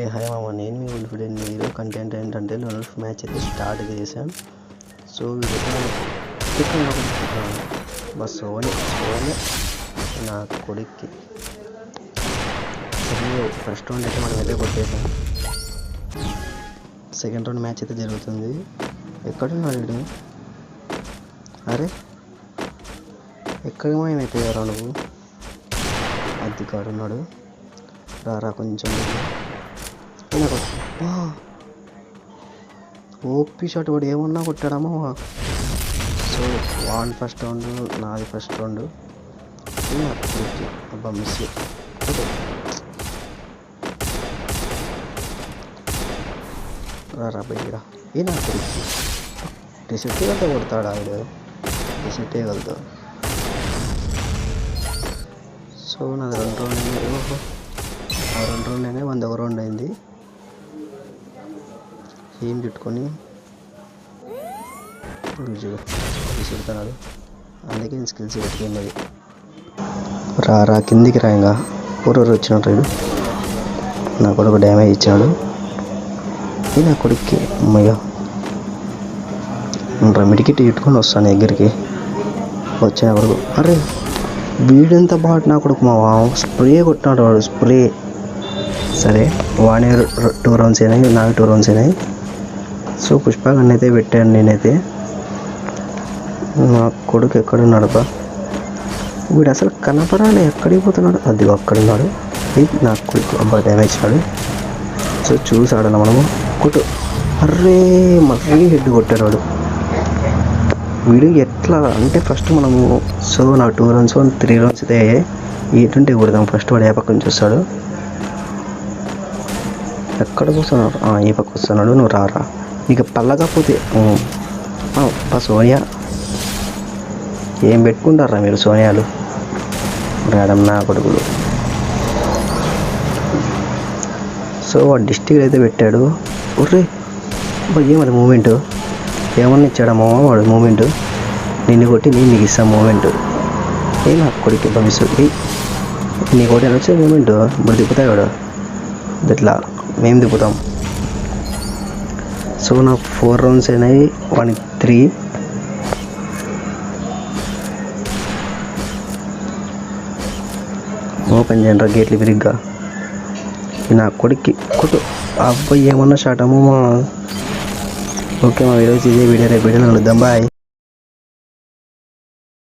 ఏ hi మామ, నేను మీ ఉల్ఫిడెన్. మీరు కంటెంట్ ఏంటంటే లోనల్ఫ్ మ్యాచ్ అయితే స్టార్ట్ చేశాం. సో బస్ సోని నా కొడుక్కి ఫస్ట్ రౌండ్ అయితే మనం అయితే కొట్టేసాం. సెకండ్ రౌండ్ మ్యాచ్ అయితే జరుగుతుంది. ఎక్కడున్నాడు వీడు? అరే ఎక్కడ మాయమైపోయారా నువ్వు? అది కాడున్నాడు. రారా కొంచెం ఓపీ షాట్ వాడు ఏమన్నా కొట్టాడమో. సో వాన్ ఫస్ట్ రౌండ్, నాది ఫస్ట్ రౌండ్. అబ్బా మిస్. రారా బయట ఏ నా టీషర్ట్ వెళ్తా కొడతాడు ఆవిడ. టీషర్ట్ వెళ్తా. సో నాది 2 రౌండ్ అయింది. ఆ 2 రౌండ్ అయినా 100 రౌండ్ అయింది. ఏం చుట్టుకొని తీసుకెళ్తున్నాడు. అందుకే నేను స్కిల్స్ పెట్టుకున్నది. రా కిందికి రాయంగా ఊరూరు వచ్చినట్టు నా కొడుకు డ్యామేజ్ ఇచ్చాడు. ఇది నా కొడుక్కి అమ్మయ్య రెమిడికి ఇట్టుకొని వస్తాను దగ్గరికి వచ్చిన వరకు. అరే వీడెంత బాగా నా కొడుకు మా స్ప్రే కొట్టినాడు వాడు. స్ప్రే సరే వాడే 2 రౌండ్స్ అయినాయి, నాకు 2 రౌండ్స్ అయినాయి. సో పుష్పగన్ అయితే పెట్టాను నేనైతే. నా కొడుకు ఎక్కడున్నాడు బా? వీడు అసలు కనపడాలి. ఎక్కడికి పోతున్నాడు? అది అక్కడున్నాడు. నా కొడుకు అబ్బా డ్యామేజ్ ఇచ్చాడు. సో చూసాడన్న మనము కొట్టు. అర్రే మరీ హెడ్ కొట్టాడు వాడు. వీడు ఎట్లా అంటే ఫస్ట్ మనము సో నా 2 రౌండ్స్ 3 రౌండ్స్ అయితే ఎటుంటే కొడదాం. ఫస్ట్ వాడు ఏ పక్క నుంచి వస్తాడు. ఎక్కడికి వస్తున్నాడు? ఈ పక్క వస్తున్నాడు. నువ్వు రారా. నీకు పల్లకపోతే సోనియా ఏం పెట్టుకుంటారా మీరు సోనియాలు? రావడం నా కొడుకులు. సో వాడు డిస్ట్రిక్ట్ అయితే పెట్టాడు. ఒర్రే ఏమది మూమెంట్ ఏమన్నా ఇచ్చాడమ్మా వాడు మూమెంట్. నిన్ను కొట్టి నేను నీకు ఇస్తాను మూమెంట్. నా కొడుకు భవిష్యత్తు నీ కొట్టి అని వచ్చే మూమెంట్ ఇప్పుడు తిప్పుతాయి వాడు. ఇట్లా మేము తిప్పుతాం. సో నాకు 4 రౌండ్స్ అయినాయి, 1 3. ఓపెన్ చేయండి గేట్లు విరిగ్గా. నా కొడుక్కి కొట్టు. అబ్బాయి ఏమన్నా షాట్ అమ్మో. ఓకే మా ఈరోజు ఇదే వీడియో. రేపు వీడియోలో కలుద్దాం. బాయ్.